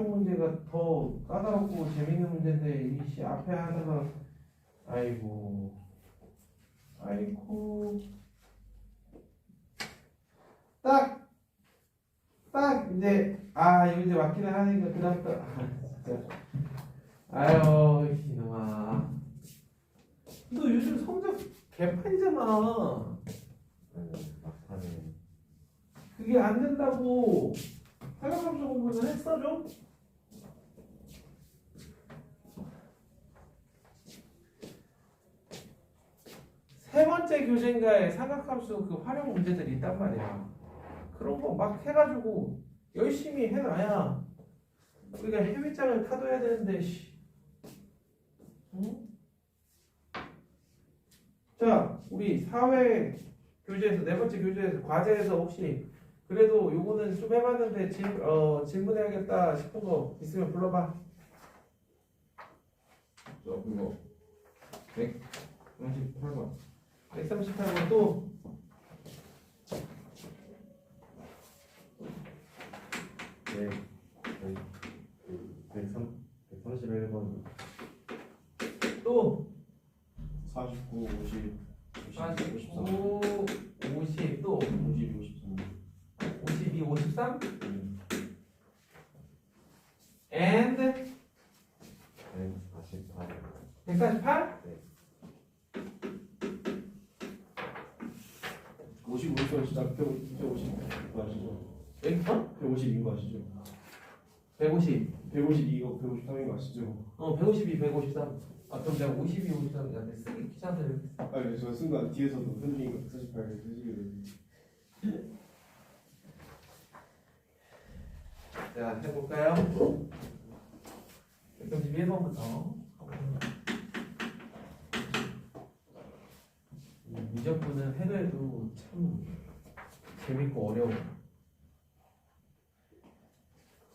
이쪽 문제가 더 까다롭고 재밌는 문제인데 이씨 앞에 하나가 아이고 딱 이제 이거 이제 맞기는 하니까 그다음부터 진짜 아유 이놈아 너 요즘 성적 개판이잖아. 막판에 그게 안 된다고 사각함수 공부는 했어 좀? 세 번째 교재인가에 사각함수 그 활용 문제들이 있단 말이야. 그런 거 막 해가지고 열심히 해놔야 우리가 해외장을 타도해야 되는데 응? 자 우리 사회 교재에서 네 번째 교재에서 과제에서 혹시 그래도 요거는 좀 해봤는데 질문해야겠다 싶은 거 있으면 불러봐. 저 그거 138번 138번 또 네 131번 또 49, 50, 49, 50, 또 52, 53 52, 53 and 148 148? 55번 진짜 150 아시죠? 150인 거 아시죠? 150 152거 153인 거 아시죠? 152, 153 그럼 내가 52, 53 나한테 쓰기 귀찮아서 이렇게 아니 저 순간 뒤에서도 현중이가 148 쓰시게 되지. 자 해볼까요? 131번부터 미적분은 해도 참 재밌고 어려워.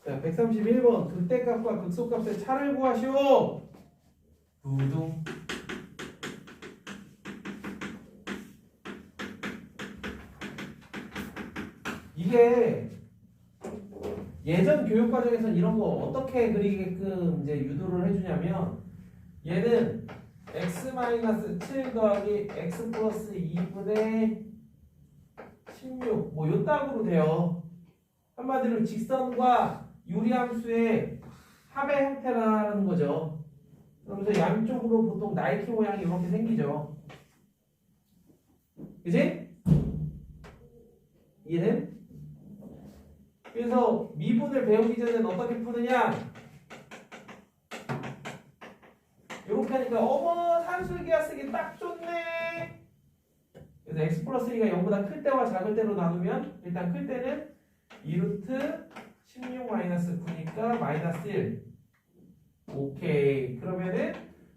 자 131번 극대값과 극소값의 차를 구하시오. 두둥. 이게 예전 교육 과정에서 이런 거 어떻게 그리게끔 이제 유도를 해주냐면 얘는 x-7 더하기 x 플러스 2분의 16 뭐 요따구로 돼요. 한마디로 직선과 유리함수의 합의 형태라는 거죠. 그러면서 양쪽으로 보통 나이키 모양이 이렇게 생기죠. 그치? 이해돼? 그래서 미분을 배우기 전에는 어떻게 푸느냐? 이렇게 하니까 어머 산술기하 쓰기 딱 좋네. 그래서 x 플러스 2가 0보다 클 때와 작을 때로 나누면 일단 클 때는 2루트 16 마이너스 9니까 마이너스 1. 오케이. 그러면은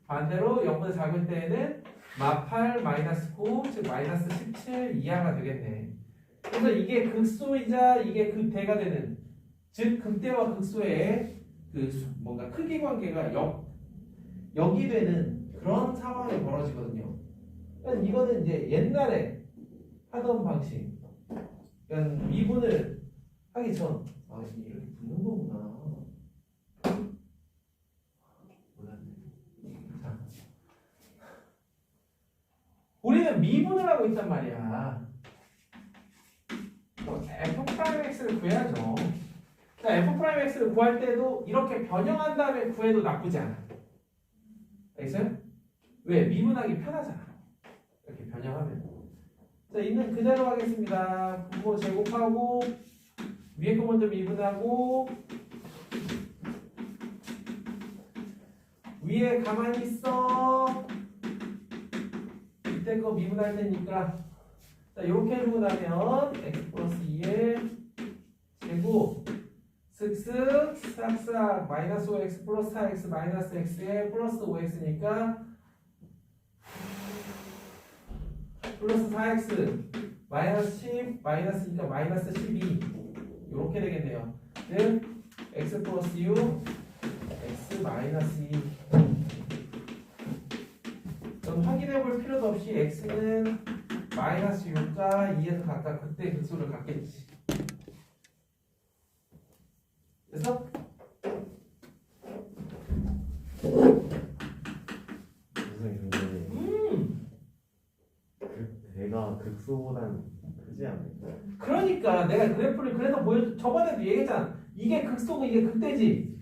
반대로 0보다 작을 때는 마8 마이너스 9, 즉 마이너스 17 이하가 되겠네. 그래서 이게 극소이자 이게 극대가 되는, 즉 극대와 극소의 그 뭔가 크기 관계가 역이 되는 그런 상황이 벌어지거든요. 그러니까 이거는 이제 옛날에 하던 방식. 그러니까 미분을 하기 전 이렇게 붙는 거구나. 우리는 미분을 하고 있단 말이야. f'x를 구해야죠. f'x를 구할 때도 이렇게 변형한 다음에 구해도 나쁘지 않아. 알겠어요? 왜? 미분하기 편하잖아. 이렇게 변형하면. 자, 있는 그대로 하겠습니다. 9호 제곱하고 위에 거 먼저 미분하고 위에 가만히 있어. 밑에 거 미분할 테니까. 자, 이렇게 해주고 나면 x 플러스 2의 제곱 슥슥 싹싹 마이너스 5x 플러스 4x 마이너스 x에 플러스 5x니까 플러스 4x 마이너스 10 마이너스니까 마이너스 12 이렇게 되겠네요. 즉 x 플러스 6 x 마이너스 2. 그럼 확인해 볼 필요도 없이 x는 마이너스 6과 2에서 각각 극대 극소를 갖겠지. 그래서 얘가 극소보다는 크지 않을까? 그러니까 내가 그래프를 그래서 저번에도 얘기했잖아. 이게 극소고 이게 극대지.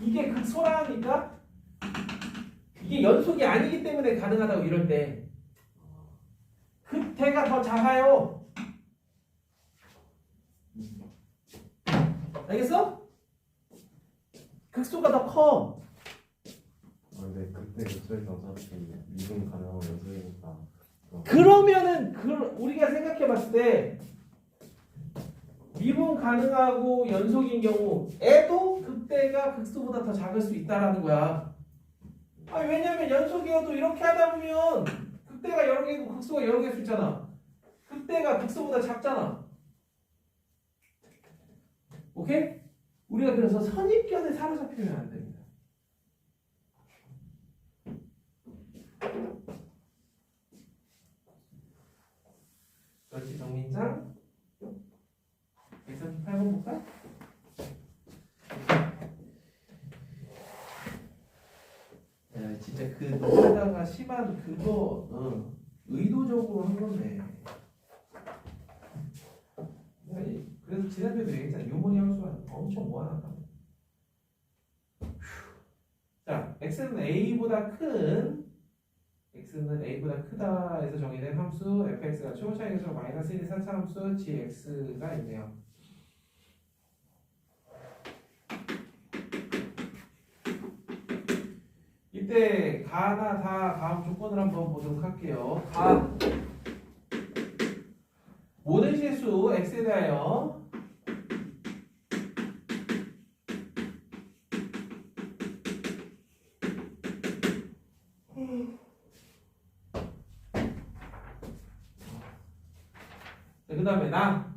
이게 극소라니까 이게 연속이 아니기 때문에 가능하다고 이럴 때 극대가 더 작아요. 알겠어? 극소가 더 커. 근데 그때 극소에서 어차피 미분 가능하고 연속이니까 그러면은 우리가 생각해봤을 때 미분 가능하고 연속인 경우 애도 극대가 극소보다 더 작을 수 있다라는 거야. 아니, 왜냐면 연속이어도 이렇게 하다 보면 극대가 여러 개고 극소가 여러 개일 수 있잖아. 극대가 극소보다 작잖아. 오케이? 우리가 그래서 선입견에 사로잡히면 안 됩니다. 그렇지, 정민장? 138번 볼까? 야, 진짜 그 너에다가 심한 그거 의도적으로 한 건데. 그래서 지난주에도 얘기했잖아. 유머니 함수가 엄청 무한하다. 자, x는 a보다 큰 x는 a보다 크다 해서 정의된 함수 fx가 최고 차이에서 마이너스 1의 4차 함수 gx가 있네요. 이때 가나 다 다음 조건을 한번 보도록 할게요. 가 모든 실수 x에 대하여 그 다음에 나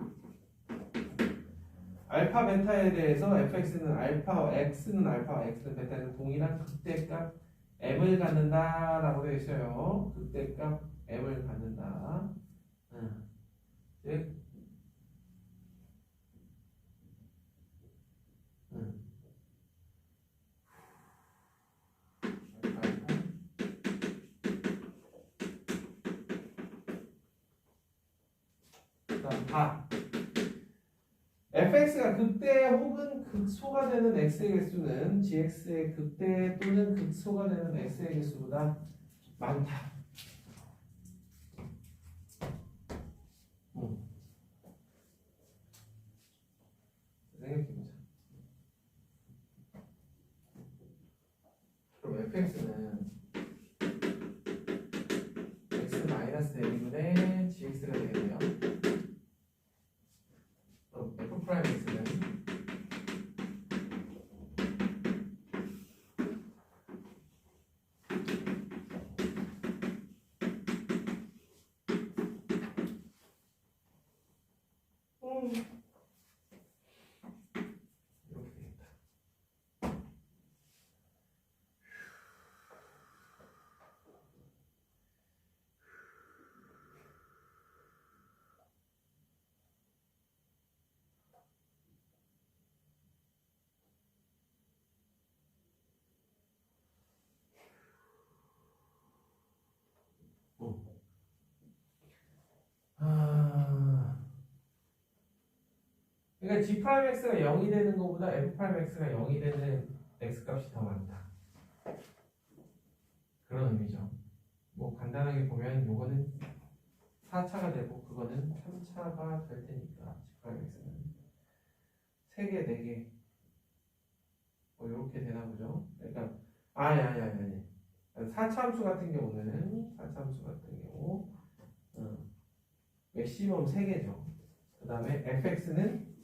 알파 베타에 대해서 fx는 알파 x는 알파 x는 베타에서 동일한 극대값 m을 갖는다 라고 되어 있어요. 극대값 m을 갖는다. 네. 다 fx가 극대 혹은 극소가 되는 x의 개수는 gx의 극대 또는 극소가 되는 x의 개수보다 많다. 생각해보자. 그럼 fx는 x-a분의 gx가 되겠네요. 그럼 f'x는 이렇게 되겠다. 그러니까 g'x가 0이 되는 것보다 f'x가 0이 되는 x값이 더 많다. 그런 의미죠. 뭐 간단하게 보면 요거는 4차가 되고 그거는 3차가 될 테니까 g'x는 3개, 4개 뭐 요렇게 되나 보죠. 그러니까 아니 4차 함수 같은 경우 맥시멈 3개죠. 그 다음에 fx는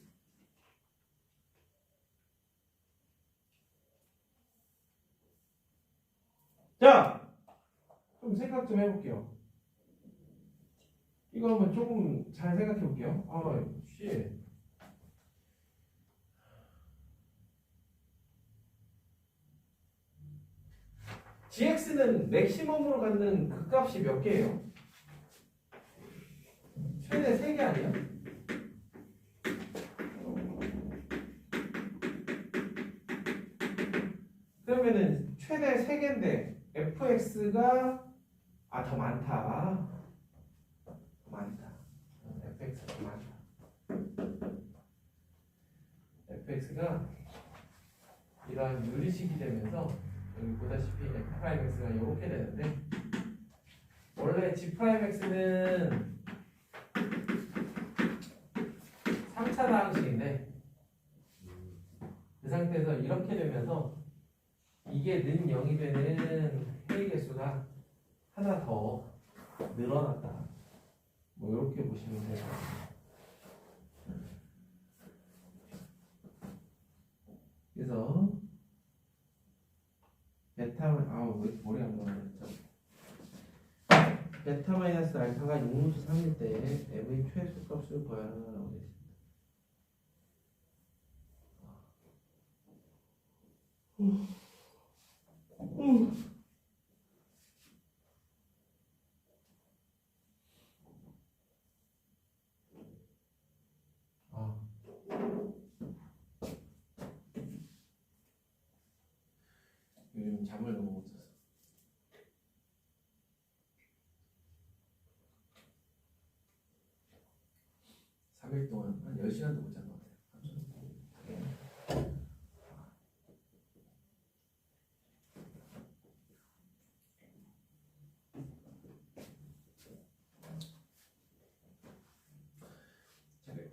자! 좀 생각 좀 해볼게요. 이거 한번 조금 잘 생각해 볼게요. gx는 맥시멈으로 갖는 극값이 몇 개예요? 최대 3개 아니야? 그러면은 최대 3개인데 fx가 더 많다. 많다. fx가 많다. fx가 이러한 유리식이 되면서 여기 보다시피 f'x가 이렇게 되는데 원래 g'x는 3차 다항식인데 그 상태에서 이렇게 되면서 이게 는 0이 되는 회의 개수가 하나 더 늘어났다. 뭐 이렇게 보시면 돼요. 그래서 왜 머리가 안 나왔죠? 베타 마이너스 알파가 6분수 3일 때 m의 최소값을 구하라고 되어 있습니다. 요즘 잠을 너무 못 잤어. 삼 일 동안 한 10시간도 못 잔 것 같아요.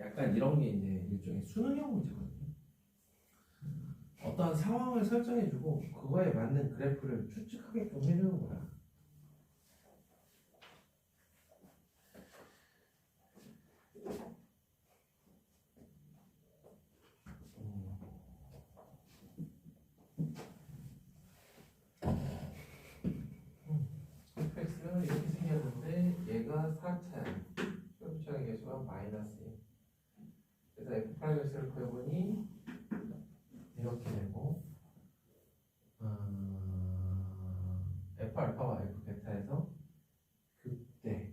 약간 이런 게 이제 일종의 수능형 문제거든요. 어떠한 상황을 설정해주고 그거에 맞는 그래프를 추측하게끔 해주는 거야. fx는 이렇게 생겼는데 얘가 4차야. 최고차의 개수가 마이너스 1. 그래서 f''을 구해보니 이렇게 되고 f 알파와 f 베타에서 그때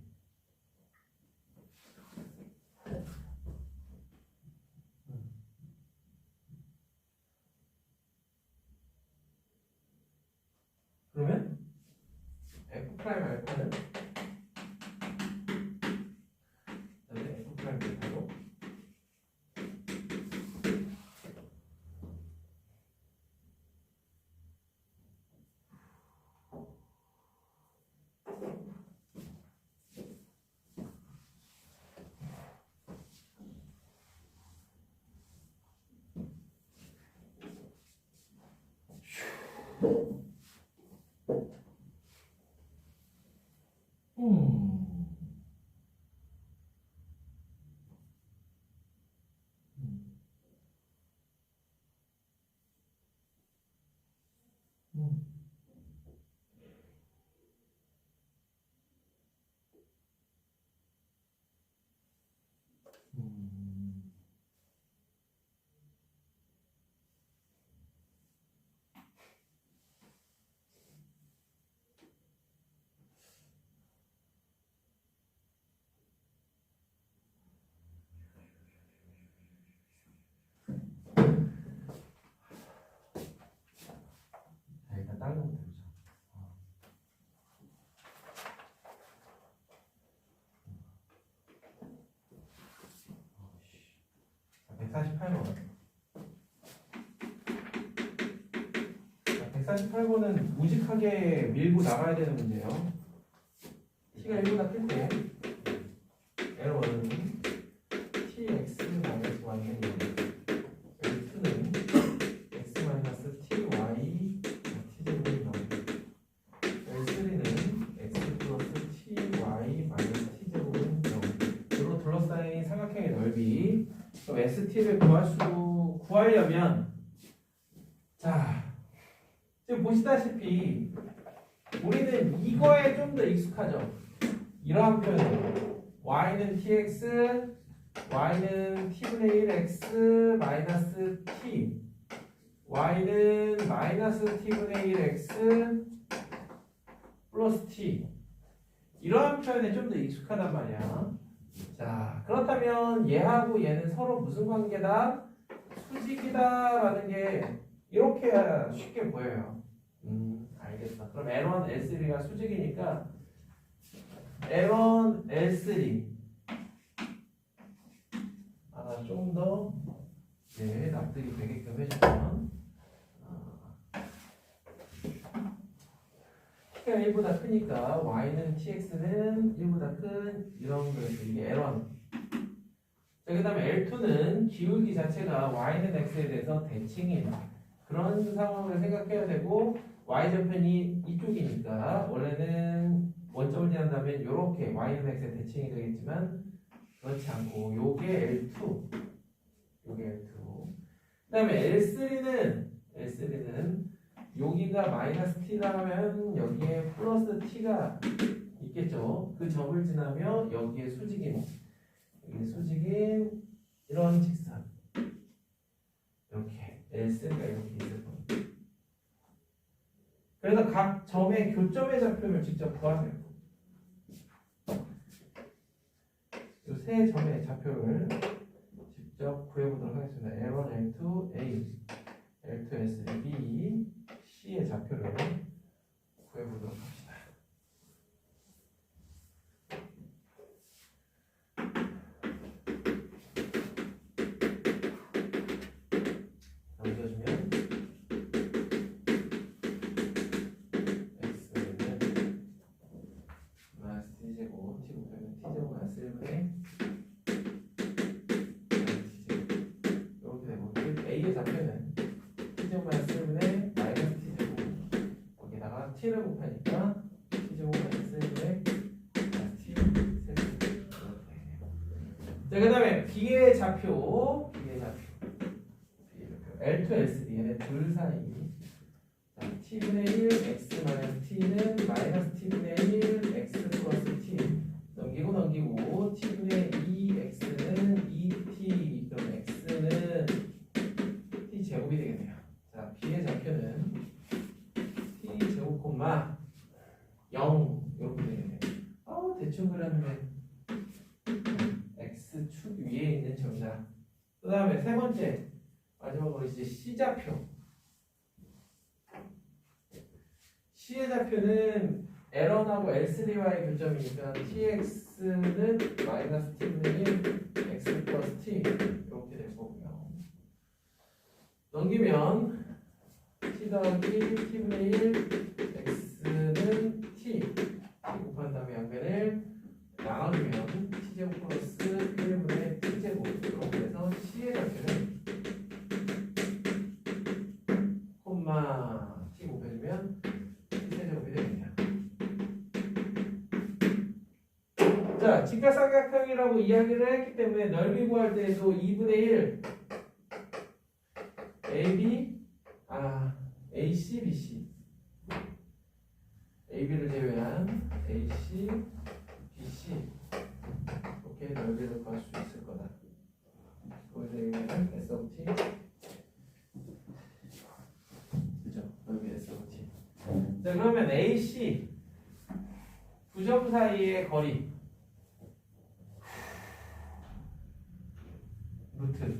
그러면 f 프라임 알파는 그다음에 f 프라임 베타로 일단 다른 거부터 보자. 148번. 148번은 무직하게 밀고 나가야 되는 문제예요. t가 1보다 클 때 L1은 tx 마이너스 y는 0, L2는 x 마이너스 ty t제곱이 0, L3는 x 플러스 ty 마이너스 t제곱은 0으로 둘러싸인 삼각형의 넓이. 그럼 ST를 구하려면 자 지금 보시다시피 우리는 이거에 좀 더 익숙하죠. 이러한 표현 y는 tx y는 t분의 1x 마이너스 t y는 마이너스 t분의 1x 플러스 t 이러한 표현에 좀 더 익숙하단 말이야. 자, 그렇다면 얘하고 얘는 서로 무슨 관계다? 수직이다 라는 게 이렇게 쉽게 보여요. 알겠어. 그럼 L1, L3가 수직이니까 L1, L3 좀 더 납득이 되게끔 해주면 t가 1보다 크니까 y는 tx는 1보다 큰 이런 그래프 이게 L1. 자, 그 다음에 L2는 기울기 자체가 y는 x에 대해서 대칭인 그런 상황을 생각해야 되고 y절편이 이쪽이니까 원래는 원점을 지난 다음에 이렇게 y는 x에 대칭이 되겠지만 그렇지 않고 요게 L2 요게 L2 그 다음에 L3는 여기가 마이너스 t라 하면 여기에 플러스 t가 있겠죠. 그 점을 지나며 여기에 수직인 이런 직선 이렇게 L3가 이렇게 있을 겁니다. 그래서 각 점의 교점의 좌표를 직접 구하세요. 이 세 점의 좌표를 직접 구해보도록 하겠습니다. L1, L2, A, L2, S, B, C의 좌표를 구해보도록 합시다. 넘겨주면 X는 마이너스 T제곱, T 곱하면 T제곱 마이너스 1분의 이렇게 되고 A의 좌표는 T제곱 마이너스 1분의 마이너스 T제곱 거기다가 T를 곱하니까 T제곱 마이너스 1분의 마이너스 T 세제곱 자, 그 다음에 B의 좌표 L2, S, 얘네 둘 사이 자, T분의 1, X 마이너스 T는 마이너스 T분의 1, X 플러스 T 넘기고 T분의 2, X는 2T 그럼 X는 T 제곱이 되겠네요. 자, B의 좌표는 T 제곱 콤마 0 이렇게 되겠네요. 대충 그렸는데 X축 위에 있는 점이다. 그 다음에 세 번째 마지막으로 이제 C좌표. C의 좌표는 L1하고 L3와의 교점이니까 TX는 마이너스 T분의 1, X 플러스 T 이렇게 될 거고요. 넘기면 T 더하기 T분의 1, X는 T 곱한 다음에 양변을 나눠주면 T제곱 플러스 1분의 T제곱 이렇게 해서 C의 좌표는 콤마 T 곱해주면 T제곱이 되겠네요. 자, 직각삼각형이라고 이야기를 했기 때문에 넓이 구할 때에도 2분의 1 AC, BC AB를 제외한 AC, BC 이렇게 넓이를 구할 수 있을 거다. 거기서 얘기하는 S of T 그죠? 넓이 S of T. 자, 그러면 AC 두 점 사이의 거리 루트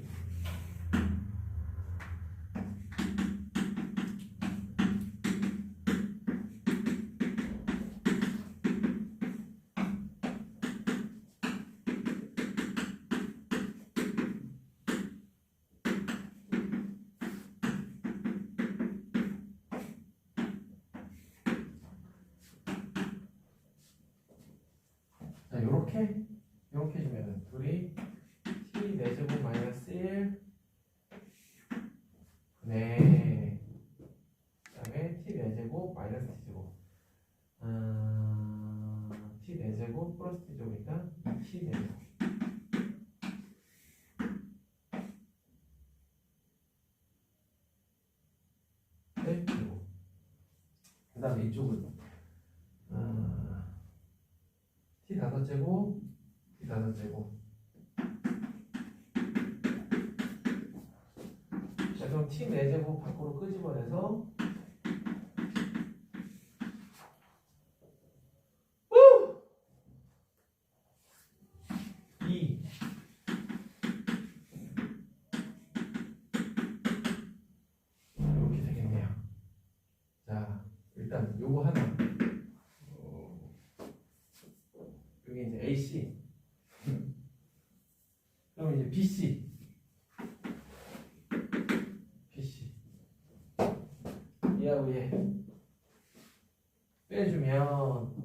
자, 요렇게 주면은 둘이 T 4제곱 마이너스 1 분의 그다음에 T 4제곱 마이너스 T제곱 T 4제곱 플러스 T제곱이니까 T 4제곱 T제곱 그 다음에 이쪽은 T 5제곱 T 5제곱 자, 그럼 T 4제곱 밖으로 끄집어내서 2 이렇게 되겠네요. 자, 일단 요거 하나 여기 이제 AC 그럼 이제 BC 빼준다고 얘. 빼주면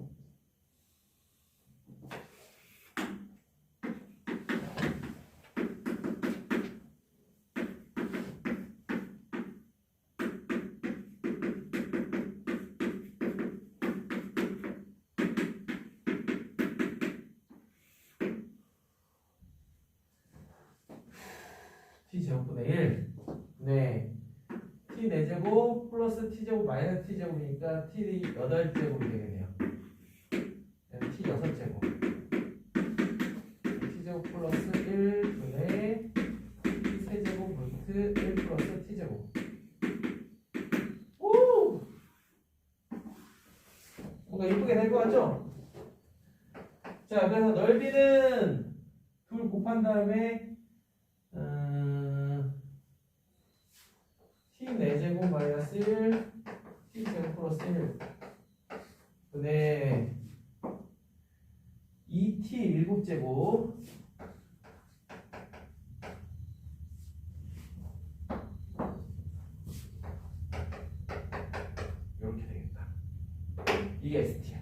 t제곱분의 1. 네. t 4제곱 플러스 t제곱 마이너스 t제곱이니까 t 8제곱이 되겠네요. t 6제곱. t제곱 플러스 1분의 t 세제곱 루트 1 플러스 t제곱. 오! 뭔가 이쁘게 될 것 같죠? 자, 그래서 넓이는 둘 곱한 다음에 t 4제곱 마이너스 1 t제곱 플러스 1 분의 2t 7제곱 이렇게 되겠다. 이게 ST야.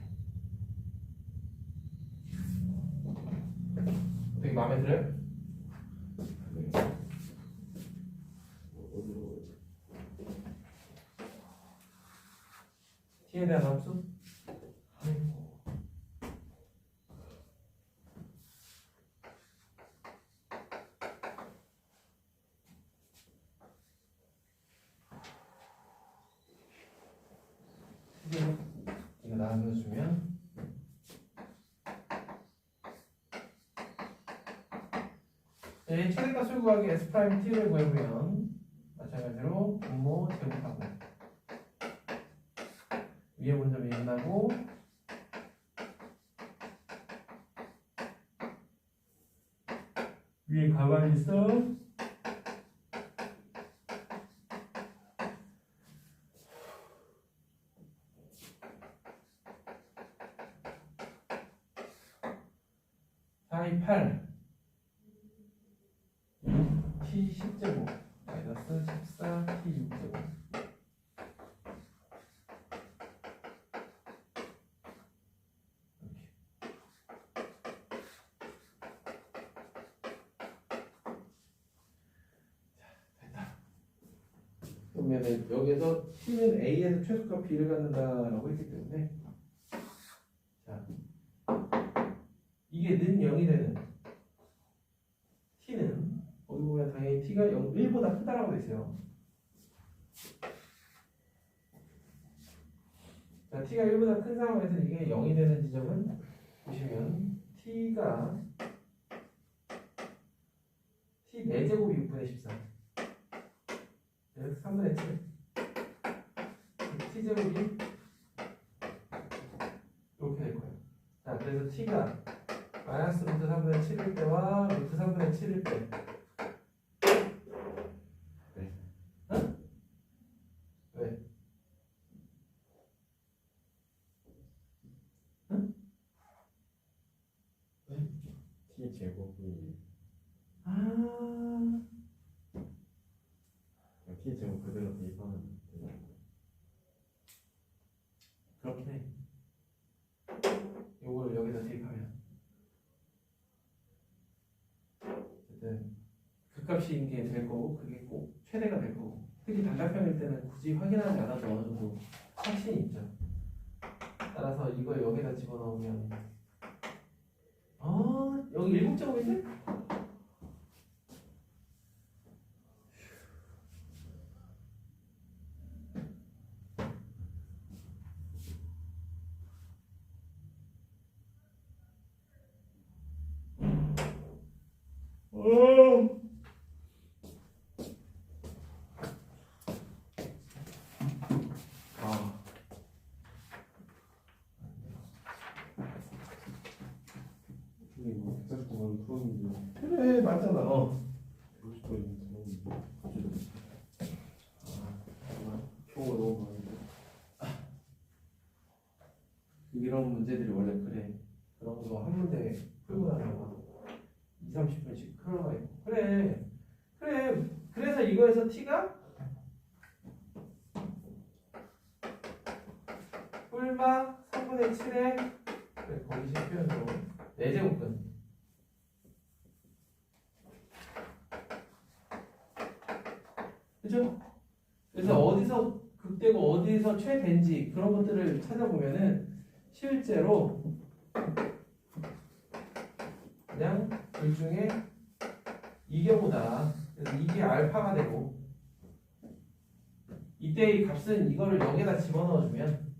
어떻게 마음에 들어요? t에 대한 함수? 이거 나눠주면 최대값을 구하기 S'T를 구해보면 마찬가지로 분모 제곱하고 위에 먼저 미분하고 위에 가만히 있어. 사이 8 t 10제곱 마이너스 14 t 6제곱 그러면은 여기서 t는 a에서 최소값 b를 갖는다라고 했기 때문에 자 이게 는 0이 되는 t는 어디 보면 당연히 t가 1보다 크다라고 돼 있어요. 자 t가 1보다 큰 상황에서 이게 0이 되는 지점은 보시면 t가 t 4제곱이 6분의 14 3분의 7 t제곱이 이렇게 될 거예요. 자 그래서 t가 마이너스 루트 3분의 7일 때와 루트 3분의 7일 때 네. 응? 왜? 응? 왜? t 제곱이 아 t 제곱 그대로 대입하면 돼요. 그렇긴 해. 요거를 여기다 대입하면 어쨌든 극값이 이게 될 거고 그게 꼭 최대가 될 거고 특히 단답형일 때는 굳이 확인하지 않아도 어느 정도 확신이 있죠. 따라서 이걸 여기다 집어넣으면 여기 7제곱인데? 근데 이거 149만 풀었는데 그래 맞잖아. 50번 있는 표가 너무 많은데. 이런 문제들이 원래 그래. 그런 거 한 문제 풀고 나면 2, 30분씩 흘러가 있고. 그래. 그래서 이거에서 t가 3분의 7에 거기식 표현으로 4제곱근. 그죠? 그래서 어디서 극대고 어디서 최대인지 그런 것들을 찾아보면은 실제로 그냥 둘 중에 이 경우다. 그래서 이게 알파가 되고 이때의 값은 이거를 여기다 집어넣어주면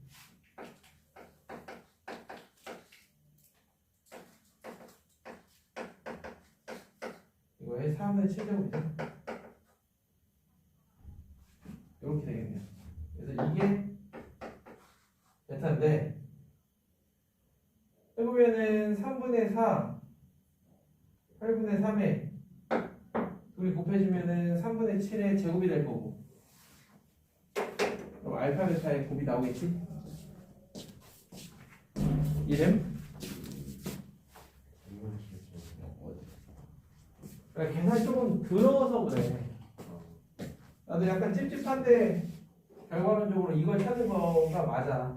이거의 4분의 7제곱이죠. 이렇게 되겠네요. 그래서 이게 베타인데 해보면은 3분의 4 8분의 3에 둘이 곱해주면은 3분의 7의 제곱이 될 거고 그럼 알파 베타의 곱이 나오겠지? 이름? 그러니까 계산이 조금 더러워서 그래. 나도 약간 찝찝한데 결과론적으로 이걸 찾는 거가 맞아.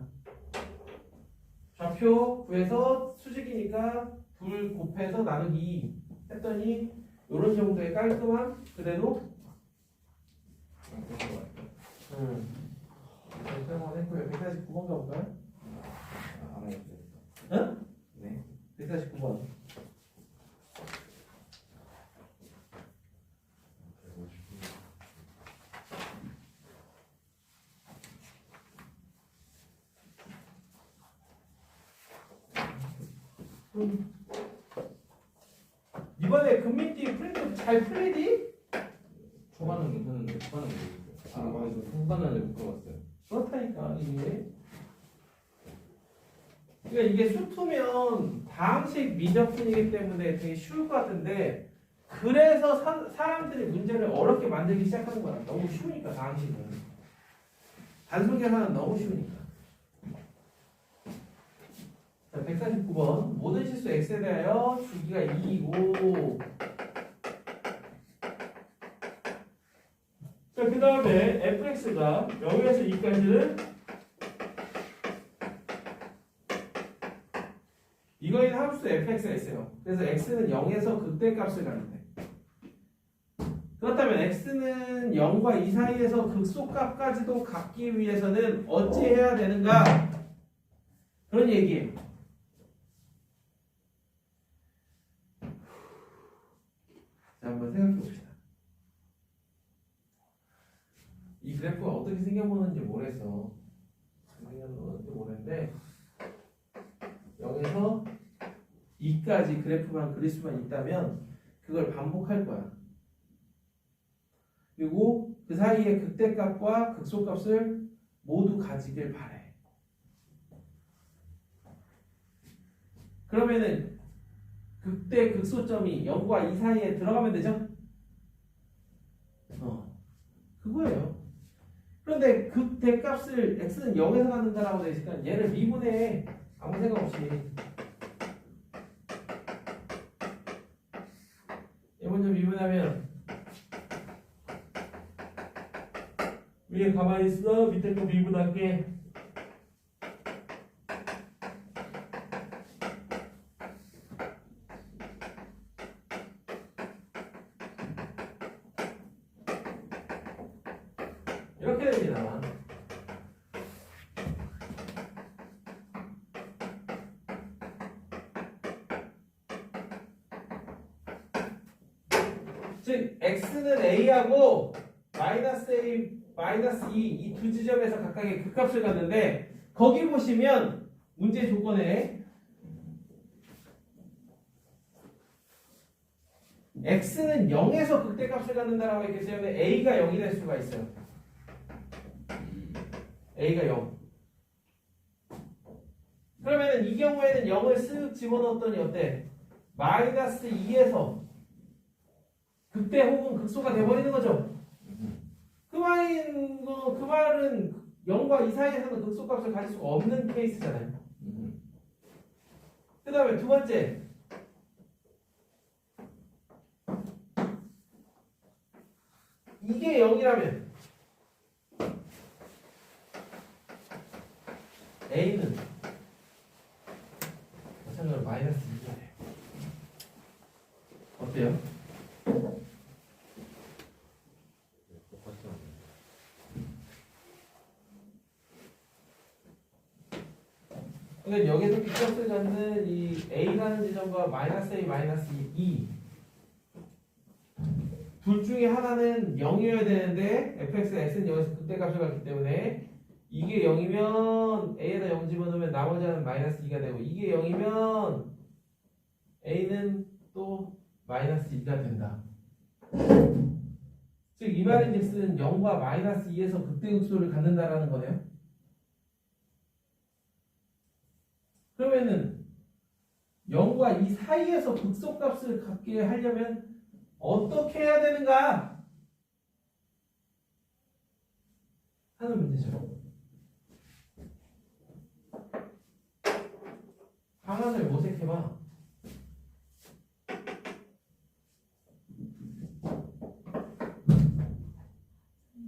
좌표 구해서 수직이니까 둘 곱해서 나누기 2 했더니 이런 정도의 깔끔한 그래도 설명을 했고요. 149번 가볼까요? 알아야겠어요. 응? 네. 149번. 이번에 금민띠 프린트 잘 풀리니? 초반은 괜찮은데 후반은 모르겠어요. 후반은 못 들어봤어요. 그렇다니까 이게. 그러니까 이게 수투면 다항식 미적분이기 때문에 되게 쉬울 것 같은데 그래서 사람들이 문제를 어렵게 만들기 시작하는 거야. 너무 쉬우니까 다항식은. 단순 계산은 너무 쉬우니까. 자, 149번 모든 실수 x에 대하여 주기가 2이고 자, 그 다음에 fx가 0에서 2까지는 이거인 함수 fx가 있어요. 그래서 x는 0에서 극대값을 가는데 그렇다면 x는 0과 2 사이에서 극소값까지도 갖기 위해서는 어찌해야 되는가? 그런 얘기예요. 자, 한번 생각해 봅시다. 이 그래프가 어떻게 생겨보는지 모르겠어. 생겨보는지 모르는데 0에서 2까지 그래프만 그릴 수만 있다면 그걸 반복할 거야. 그리고 그 사이에 극대값과 극소값을 모두 가지길 바래. 그러면은 극대 극소점이 0과 2 사이에 들어가면 되죠? 그거예요. 그런데 극대값을 x는 0에서 갖는다라고 되어 있으니까 얘를 미분해. 아무 생각 없이. 얘 먼저 미분하면 위에 가만히 있어. 밑에 거 미분할게. 이렇게 됩니다. 즉 x는 a하고 마이너스 a, 마이너스 2 이 두 지점에서 각각의 극값을 갖는데 거기 보시면 문제 조건에 x는 0에서 극대값을 갖는다라고 했기 때문에 a가 0이 될 수가 있어요. a가 0. 그러면은 이 경우에는 0을 쓱 집어넣었더니 어때? 마이너스 2에서 극대 혹은 극소가 돼버리는 거죠. 그 말은 0과 2 사이에서는 극소값을 가질 수가 없는 케이스잖아요. 그 다음에 두 번째, 이게 0이라면 A는 마이너스 2가 돼요. 어때요? 똑같지 않아요. 그러니까 여기서 B값을 갖는 이 A라는 지점과 마이너스 A, 마이너스 2 둘 중에 하나는 0이어야 되는데 fx가 x는 0에서 극대값을 갖기 때문에 이게 0이면 a에다 0 집어넣으면 나머지 하나는 마이너스 2가 되고 이게 0이면 a는 또 마이너스 2가 된다. 즉 이 말인즉슨 0과 마이너스 2에서 극대극소를 갖는다라는 거네요. 그러면은 0과 2 사이에서 극소값을 갖게 하려면 어떻게 해야 되는가 하는 문제죠. 방안을 모색해봐.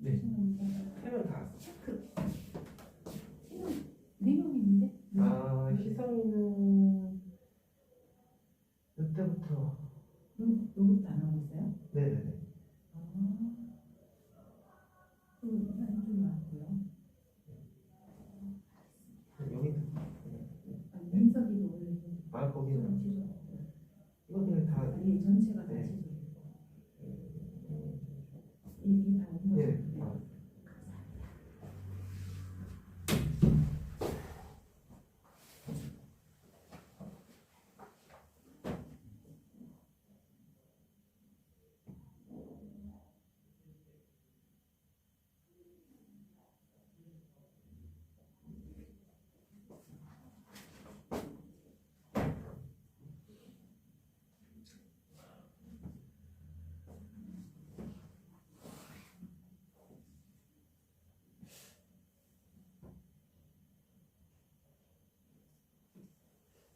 네, 3명 다 왔어. 네 명인데? 아, 희성이는 이때부터. 요것도 안 하고 있어요? 네네네. 좀 많고요. 여기 민석이도 원래 좀 아 거기는 이거 그냥 다. 아니 전체가 다 네. 취소돼요. 이게 다 온 네. 거죠?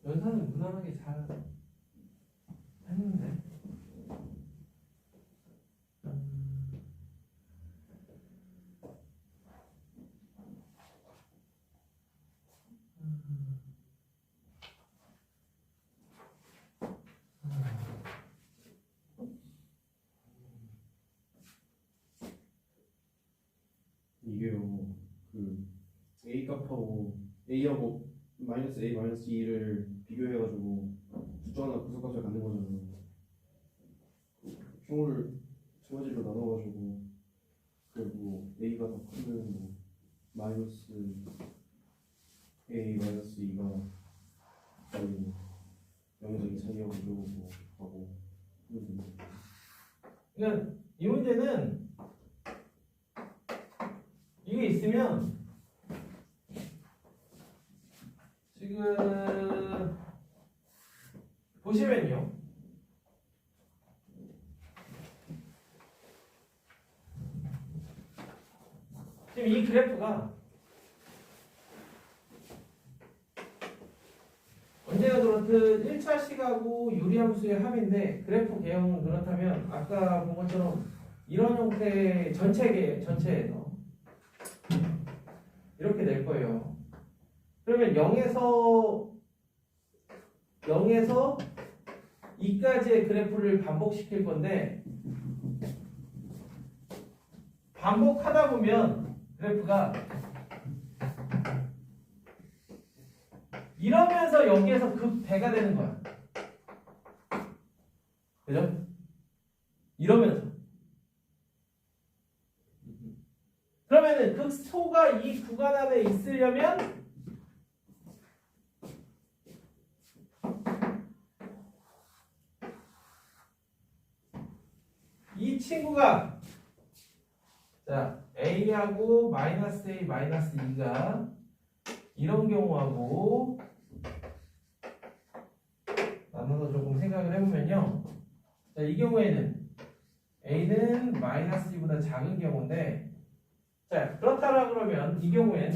연산은 무난하게 잘 했는데. 이게요. 그 A 값하고 A하고 마이너스 A 마이너스 2를 비교해가지고 숫자 하나 구성값을 갖는 거잖아요. 흉을 두 가지로 나눠가지고 그리고 A가 더 크면 뭐 마이너스 A 마이너스 2가 거의 0에서 2 사이하고 이러고 하고 그러니까 이 문제는 이게 있으면 지금 보시면요. 지금 이 그래프가 언제나 그렇듯 1차 시각하고 유리함수의 합인데 그래프 개형은 그렇다면 아까 본 것처럼 이런 형태의 전체에서 이렇게 될 거예요. 그러면 0에서 2까지의 그래프를 반복시킬 건데 반복하다 보면 그래프가 이러면서 여기에서 극대가 되는 거야. 그죠? 이러면서. 그러면은 극소가 이 구간 안에 있으려면 이 친구가 자 A하고 마이너스 A 마이너스 2가 이런 경우하고 나눠서 조금 생각을 해보면요. 자, 이 경우에는 A는 마이너스 2보다 작은 경우인데 자 그렇다라 그러면 이 경우엔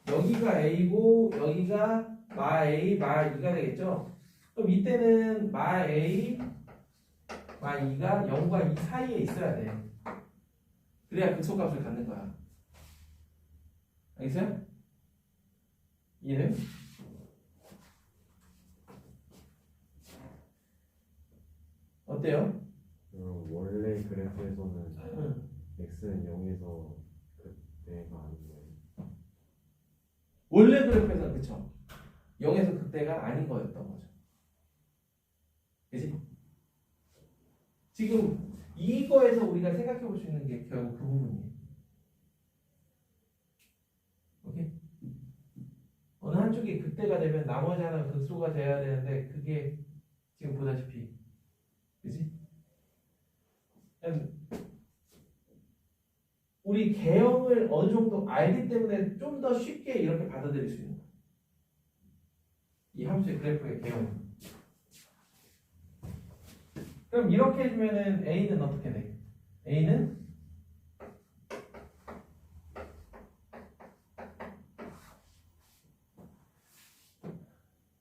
여기가 A고 여기가 마 A 마 2가 되겠죠. 그럼 이때는 마 A 마 2가 0과 2 사이에 있어야 돼. 그래야 극소값을 갖는 거야. 알겠어요? 이해돼요? 어때요? 그럼 원래 그래프에서는 응. x는 0에서 그때가 아닌 거예요. 원래 그래프에서는 그쵸? 0에서 극대가 아닌 거였던 거죠. 그지? 지금 이거에서 우리가 생각해 볼 수 있는 게 결국 그 부분이에요. 오케이? 어느 한쪽이 극대가 되면 나머지 하나가 극소가 돼야 되는데 그게 지금 보다시피 그지? 우리 개형을 어느 정도 알기 때문에 좀 더 쉽게 이렇게 받아들일 수 있는 거예요. 이 함수의 그래프의 개형. 그럼 이렇게 해주면은 A는 어떻게 돼? A는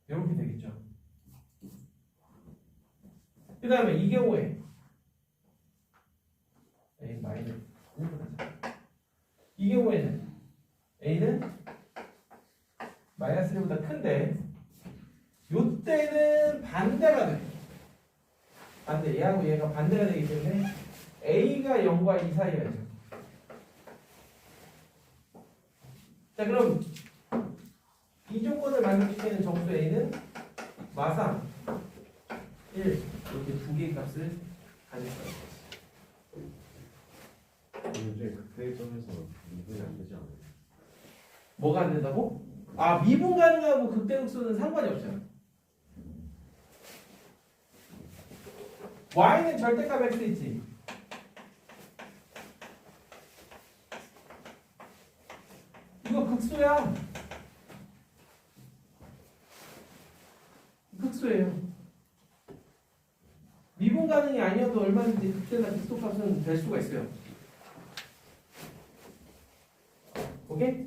이렇게 되겠죠. 그 다음에 이 경우에 A 마이너스 1보다 작다. 이 경우에는 A는 마이너스 1보다 큰데 요때는 반대가 돼. 반대, 얘하고 얘가 반대가 되기 때문에 A가 0과 2 사이야죠. 자, 그럼 이 조건을 만족시키는 정수 A는 마상 1 이렇게 두 개의 값을 가질 거예요. 근데 극대점에서 미분이 안 되지 않아요? 뭐가 안 된다고? 아, 미분 가능하고 극대극소는 상관이 없어요. y는 절대값 x 있지. 이거 극소야. 극소예요. 미분 가능이 아니어도 얼마든지 극대나 극소값은 될 수가 있어요. 오케이?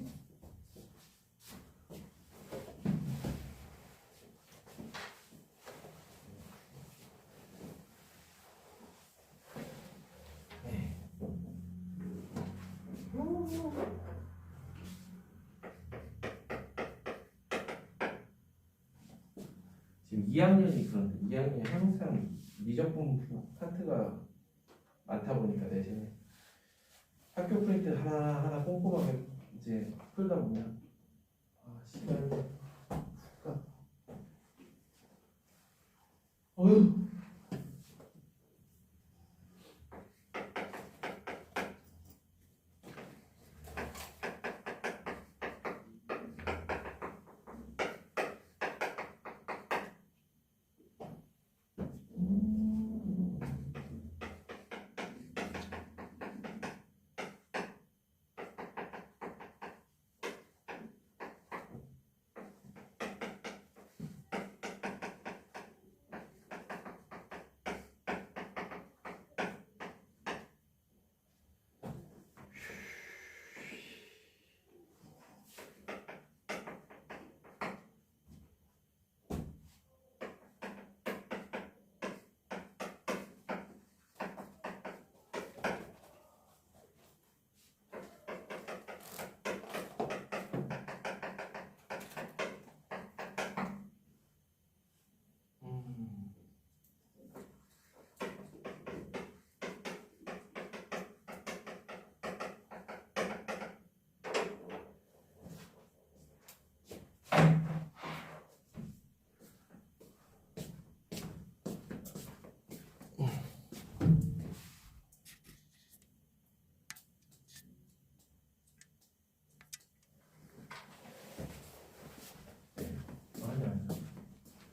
지금 2학년이 그런데 2학년이 항상 미적분 파트가 많다 보니까 내신에 학교 프로젝트 하나하나 꼼꼼하게 이제 풀다 보면 시간이 훅 가. 어휴.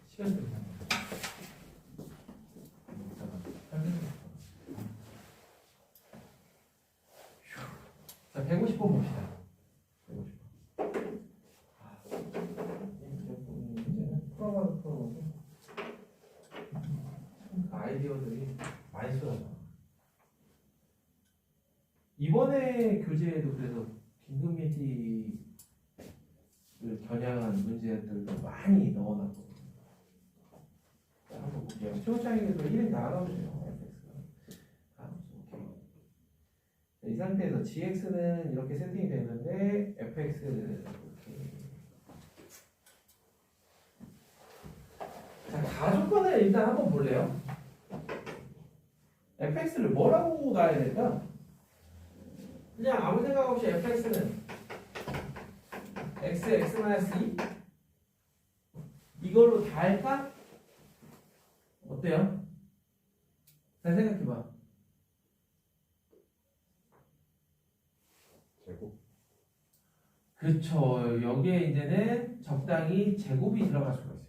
시간 좀 자, 150번 봅시다. 150번. 문제는 풀어보고 아이디어들이 많이 쏟아져. 이번에 교재에도 그래서 긴급미티를 겨냥한 문제들도 많이 넣어놨거든요. 한번 볼게요. 초장에도 1인 다 나오세요. fx가. 오케이. 이 상태에서 gx는 이렇게 세팅이 되는데 fx는 이렇게. 자, 가조건을 일단 한번 볼래요? fx를 뭐라고 놔야 될까? 그냥 아무 생각 없이 fx는 x-2 이걸로 다 할까? 어때요? 잘 생각해봐. 제곱. 그쵸. 여기에 이제는 적당히 제곱이 들어갈 수가 있어요.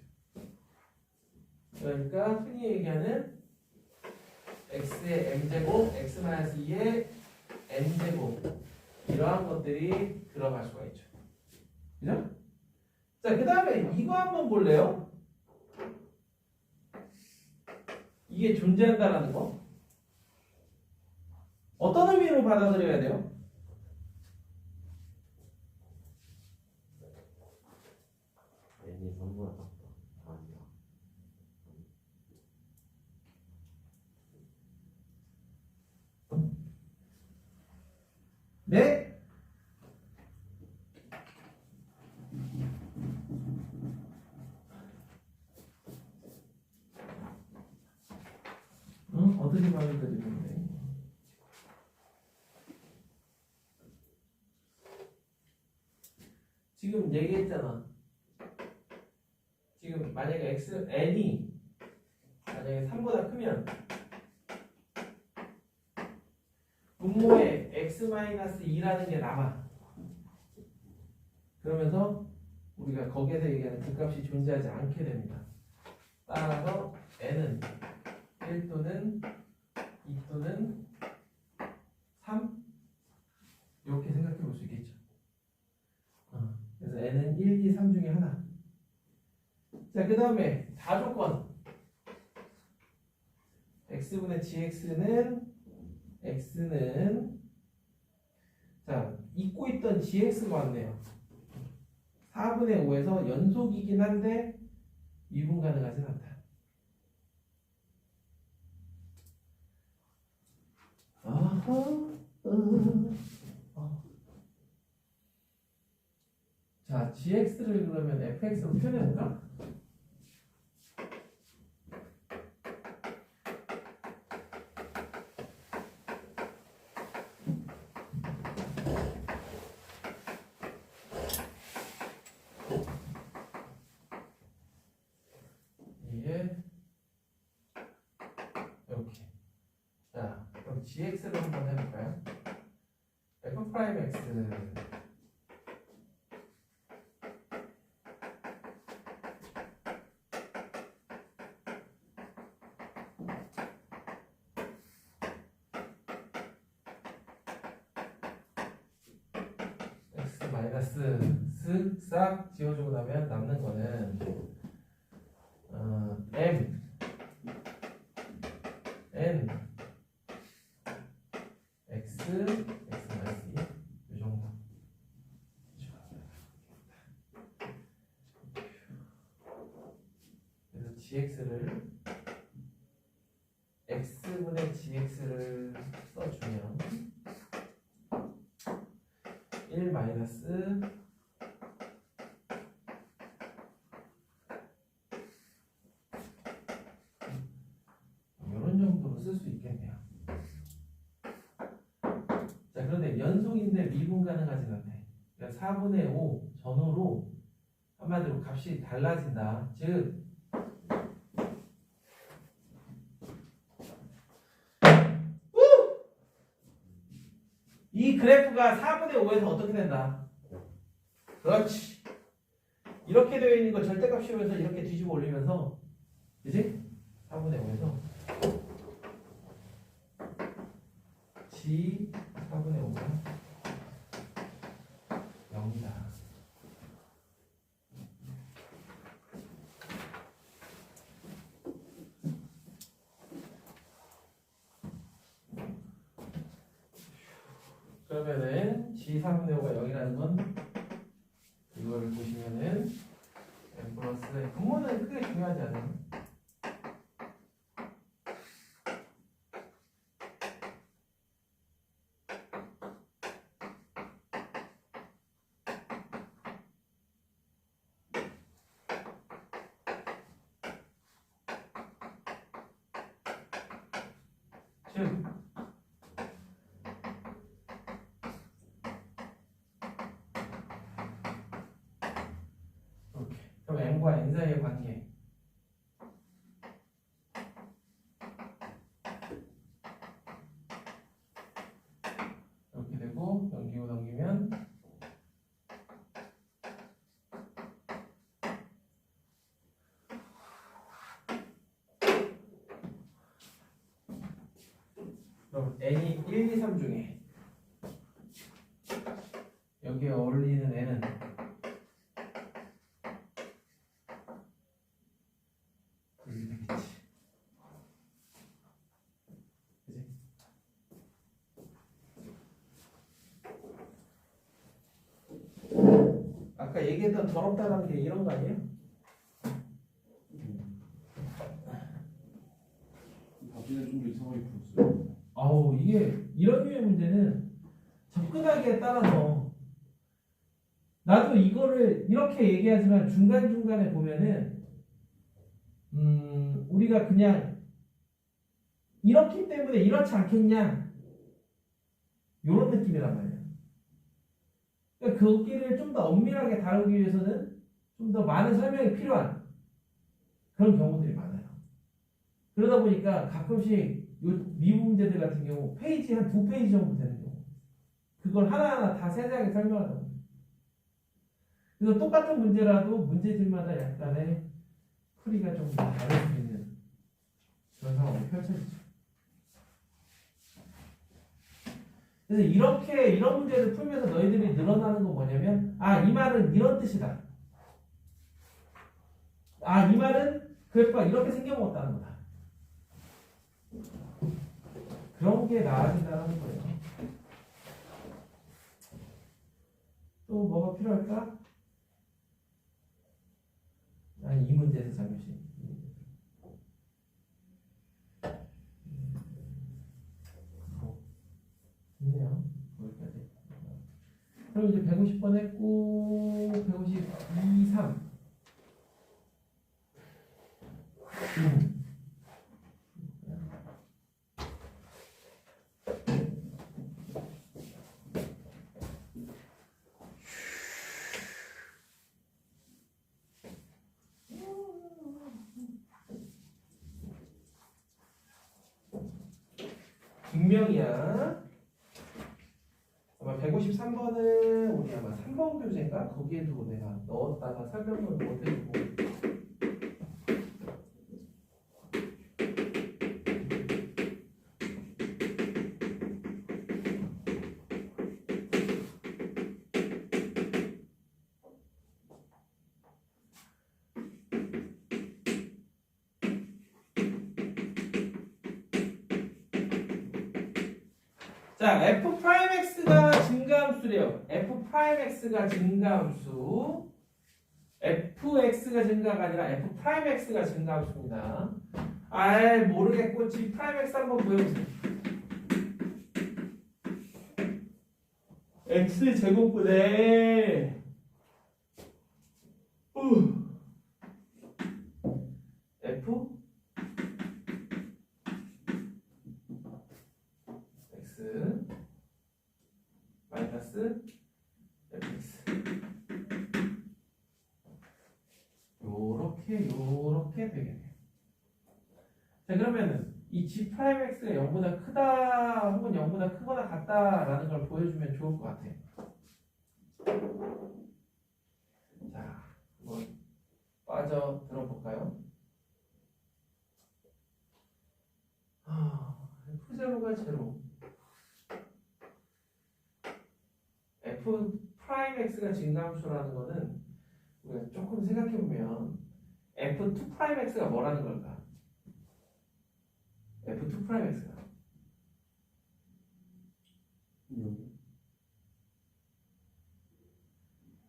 그러니까 흔히 얘기하는 x의 m제곱, x-2의 n제곱 이러한 것들이 들어갈 수가 있죠. 그죠? 자, 그 다음에 이거 한번 볼래요? 이게 존재한다라는 거? 어떤 의미로 받아들여야 돼요? n이 3보다 작다. 아니다. 네? 응? 어떻게 받아들이는데? 지금 얘기했잖아. 지금 만약에 n이 만약에 3보다 크면 분모에 x-2라는 게 남아. 그러면서 우리가 거기에서 얘기하는 그 값이 존재하지 않게 됩니다. 따라서 n은 1 또는 2 또는 3 이렇게 생각해 볼 수 있겠죠. 그래서 n은 1, 2, 3 중에 하나. 자, 그 다음에 다조건 x분의 gx는 x는 자 잊고 있던 gx가 왔네요. 4분의 5에서 연속이긴 한데 미분 가능하진 않다. 자, gx를 그러면 fx로 표현해볼까? 이게 이렇게. 자, 그럼 gx를 한번 해볼까요? f 프라임 x x 마이너스 쓱싹 지워주고 나면 남는 거는 m n x 마이너스 2 이 정도. 그래서 gx를 x분의 gx를 써주면 1 마이너스 이런 정도로 쓸 수 있겠네요. 자, 그런데 연속인데 미분 가능하진 않네. 그러니까 4분의 5 전후로 한마디로 값이 달라진다. 즉 이 그래프가 4분의 5에서 어떻게 된다? 그렇지. 이렇게 되어 있는 거 절대값 씌우면서 이렇게 뒤집어 올리면서, 그지? 4분의 5에서 G 4분의 5가 0이다. 그러면은 G 4분의 5가 0이라는 건 이거를 보시면은 M 플러스 분모는 크게 중요하지 않아요. 즉 이렇게. 그럼 n과 n 사이의 관계 이렇게 되고 넘기고 넘기면 그럼 n이 1, 2, 3 중에 여기에 어울리는 n은 여기 되겠지. 그지? 아까 얘기했던 더럽다는 게 이런 거 아니에요? 답지는 좀 더 이상하게 풀었어요. 아우 이게 이런 류의 문제는 접근하기에 따라서 나도 이거를 이렇게 얘기하지만 중간중간에 보면은 우리가 그냥 이렇기 때문에 이렇지 않겠냐 요런 느낌이란 말이에요. 그러니까 거기를 좀 더 엄밀하게 다루기 위해서는 좀 더 많은 설명이 필요한 그런 경우들이 많아요. 그러다 보니까 가끔씩 요 미분 문제들 같은 경우 페이지 한 2페이지 정도 되는 경우 그걸 하나하나 다 세세하게 설명하다 보니 그래서 똑같은 문제라도 문제집마다 약간의 풀이가 좀 다를 수 있는 그런 상황이 펼쳐지죠. 그래서 이렇게 이런 문제를 풀면서 너희들이 늘어나는 건 뭐냐면 아 이 말은 이런 뜻이다. 아 이 말은 그래프가 이렇게 생겨먹었다는 거다. 그런 게 나아진다는 거예요. 또 뭐가 필요할까? 아니 이 문제에서 잠시 있네요. 거기까지. 그럼 이제 150번 했고 152, 3 분명이야. 아마 153번은 우리 아마 3번 교재인가? 거기에도 내가 넣었다가 설명을 못해주고 자, f'x가 증가함수래요. f'x가 증가함수. fx가 증가가 아니라 f'x가 증가함수입니다. 아이 모르겠고 g'x 한번 구해보세요. x제곱분의 f x 마이너스 fx 요렇게 되겠네요. 자 그러면은 이 g'x가 0보다 크다 혹은 0보다 크거나 같다라는 걸 보여주면 좋을 것 같아. 자 한번 빠져 들어볼까요? f0가 제로 f'x가 증가함수라는 거는 우리가 조금 생각해보면 f2'x가 뭐라는 걸까? f2'x가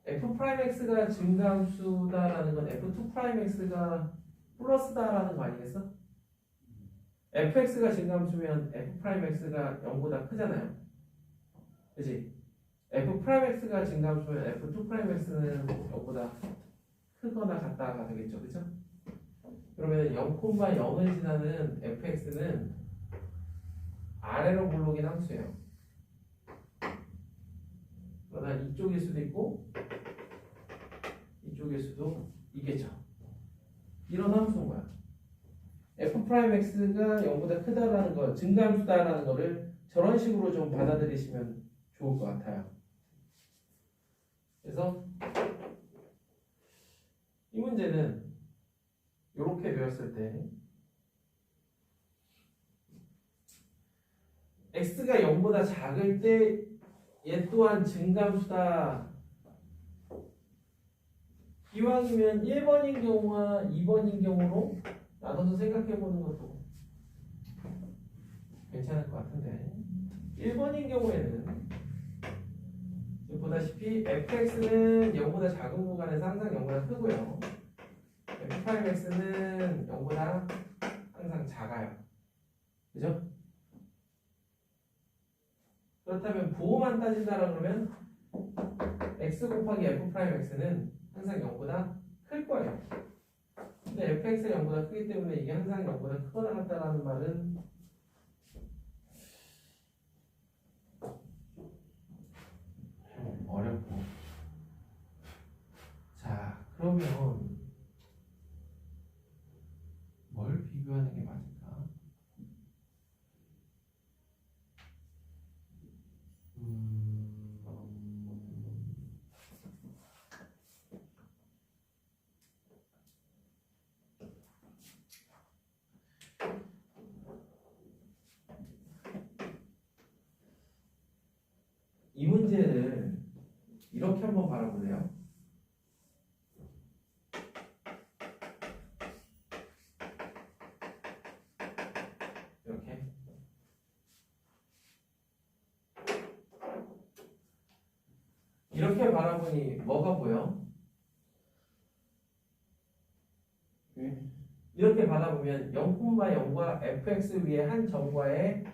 f'x가 증가함수다라는 건 f2'x가 플러스다라는 거 아니겠어? fx가 증가함수면 f'x가 0보다 크잖아요. 그치? f'x가 증가함수면 f2'x는 0보다 크거나 같다가 되겠죠. 그쵸? 그러면 0,0을 지나는 fx는 아래로 굴러긴 함수예요. 그러나 이쪽일 수도 있고 이쪽일 수도 있겠죠. 이런 함수인 거야. f'x가 0보다 크다라는 거, 증가함수다라는 거를 저런 식으로 좀 받아들이시면 좋을 것 같아요. 그래서 이 문제는 이렇게 배웠을 때 x가 0보다 작을 때 얘 또한 증가함수다. 기왕이면 1번인 경우와 2번인 경우로 나눠서 생각해보는 것도 괜찮을 것 같은데 1번인 경우에는 지금 보다시피 fx는 0보다 작은 구간에서 항상 0보다 크고요. f'(x)는 0보다 항상 작아요. 그죠? 그렇다면 부호만 따진다라 그러면 x 곱하기 f'(x)는 항상 0보다 클 거예요. 근데 fx가 0보다 크기 때문에 이게 항상 0보다 크거나 같다라는 말은 좀 어렵고. 자, 그러면 뭘 비교하는 게 맞을까? 이 문제를 이렇게 한번 바라볼래요? 이렇게. 이렇게 바라보니 뭐가 보여? 이렇게 바라보면 0,0과 fx 위에 한 점과의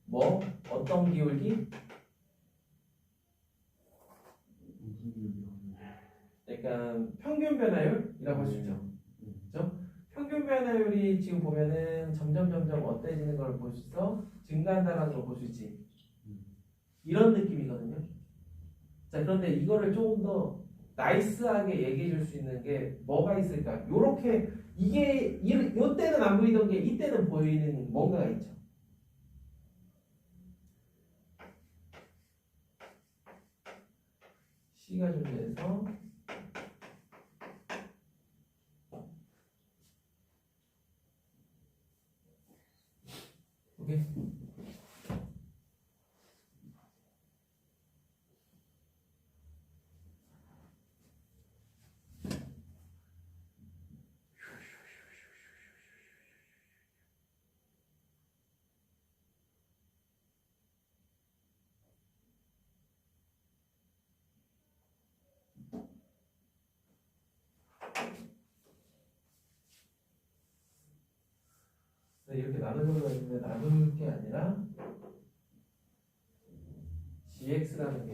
뭐? 어떤 기울기? 그러니까 평균 변화율이라고 할 수 있죠. 그렇죠? 평균 변화율이 지금 보면은 점점 어때지는 걸 볼 수 있어? 증가한다는 걸 볼 수 있지. 이런 느낌이거든요. 자, 그런데 이거를 조금 더 나이스하게 얘기해 줄 수 있는 게 뭐가 있을까? 요렇게 이게 요때는 안 보이던 게 이때는 보이는 뭔가가 있죠. C가 존재해서 오케이. 이렇게 나누는 있는데 나눌 게 아니라 gx라는 게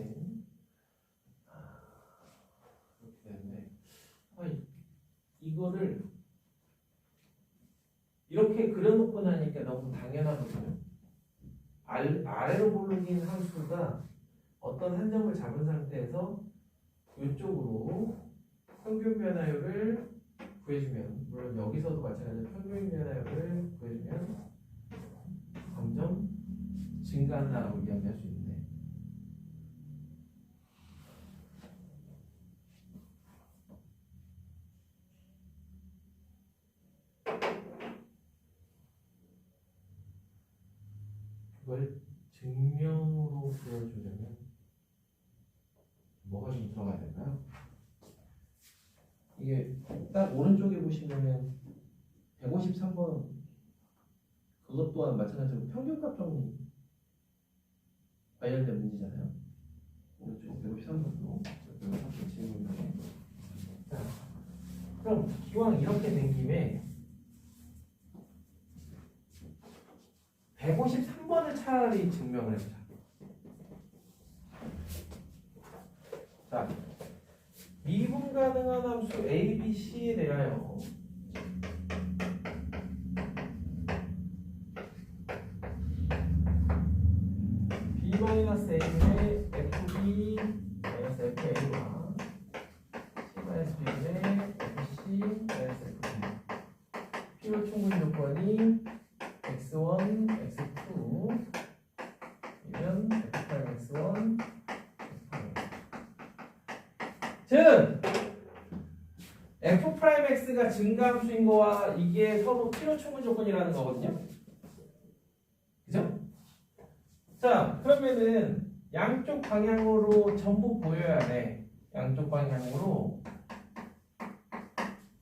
이렇게 되는데 이거를 이렇게 그려놓고 나니까 너무 당연하거든요. 아래로 굴러긴 함수가 어떤 한 점을 잡은 상태에서 이쪽으로 평균 변화율을 구해주면, 물론 여기서도 마찬가지로 평균 변화율을 구해주면 점점 증가한다라고 이야기할 수 있는데, 그걸 증명으로 보여주려면 뭐가 좀 들어가야 될까요? 이게 딱 오른쪽에 보시면은 153번 그것 또한 마찬가지로 평균값 정리 관련된 문제잖아요. 오른쪽 153번도 153번 질문인데, 자, 그럼 기왕 이렇게 된 김에 153번을 차라리 증명을 해보자. 자, 미분 가능한 함수 A, B, C에 대하여 B-A분의 FB 마이너스 FA와 C-B분의 FC 마이너스 FB 필요 충분 조건이 x1, x2 이면 f' x1 즉 f'x가 증가함수인 거와 이게 서로 필요 충분 조건이라는 거거든요. 그죠? 자, 그러면은 양쪽 방향으로 전부 보여야 돼. 양쪽 방향으로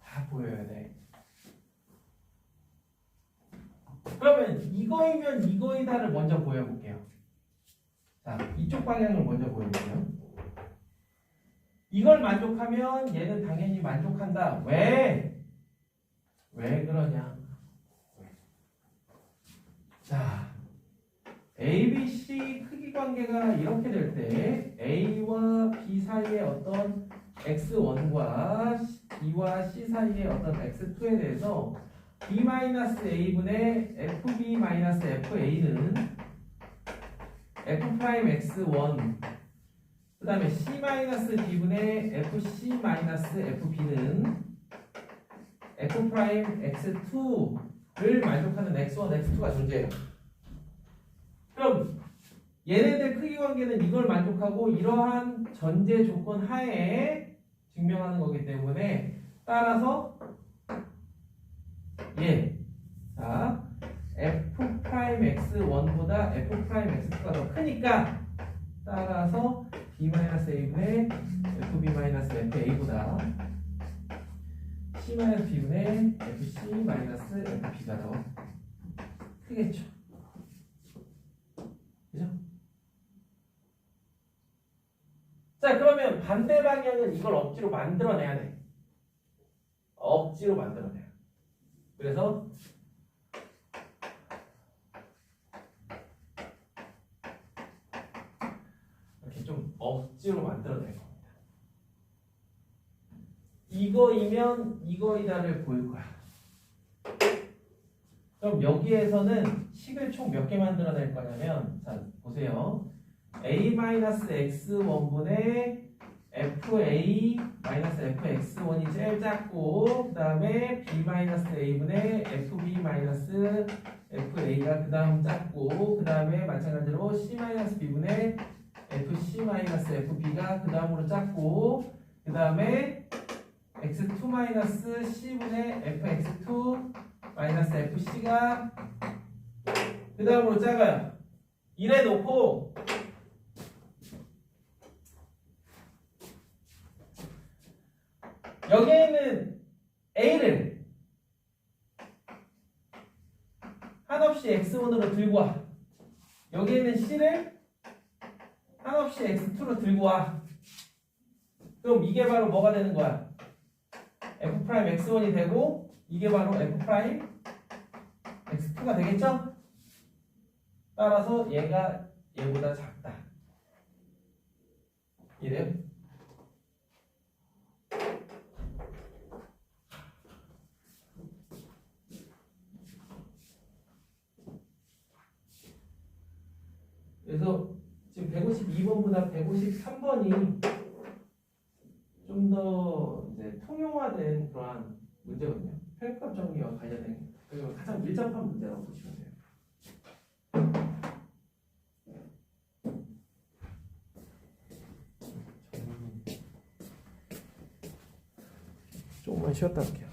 다 보여야 돼. 그러면 이거이면 이거이다를 먼저 보여볼게요. 자, 이쪽 방향을 먼저 보여볼게요. 이걸 만족하면 얘는 당연히 만족한다. 왜? 왜 그러냐? 자, ABC 크기 관계가 이렇게 될 때 A와 B 사이의 어떤 X1과 B와 C 사이의 어떤 X2에 대해서 B-A분의 FB-FA는 F'X1 그 다음에 C-B분의 FC-FB는 F'X2를 만족하는 X1, X2가 존재해요. 그럼 얘네들 크기 관계는 이걸 만족하고 이러한 전제 조건 하에 증명하는 거기 때문에 따라서 자 F'X1보다 F'X2가 더 크니까 따라서 B-A분의 FB-FA보다 C-B분의 FC-FB가 더 크겠죠. 그죠? 자, 그러면 반대 방향은 이걸 억지로 만들어내야 돼. 억지로 만들어내요. 그래서 이렇게 좀 억지로 만들어낼 겁니다. 이거이면 이거이다를 보일 거야. 그럼 여기에서는 식을 총 몇 개 만들어낼 거냐면, 자 보세요. A-X1분의 FA-FX1이 제일 작고 그 다음에 B-A분의 FB-FA가 그 다음 작고 그 다음에 마찬가지로 C-B분의 FC-FB가 그 다음으로 작고 그 다음에 X2-C분의 FX2-FC가 그 다음으로 작아요. 이래 놓고 여기에 있는 A를 한없이 X1으로 들고 와. 여기에 있는 C를 한없이 X2로 들고 와. 그럼 이게 바로 뭐가 되는 거야? F'X1이 되고 이게 바로 F'X2가 되겠죠? 따라서 얘가 얘보다 작다. 이래요? 그래서 지금 152번보다 153번이 좀 더 이제 통용화된 그러한 문제거든요. 편입값 정리와 관련된 그리고 가장 밀접한 문제라고 보시면 돼요. 조금만 쉬었다 할게요.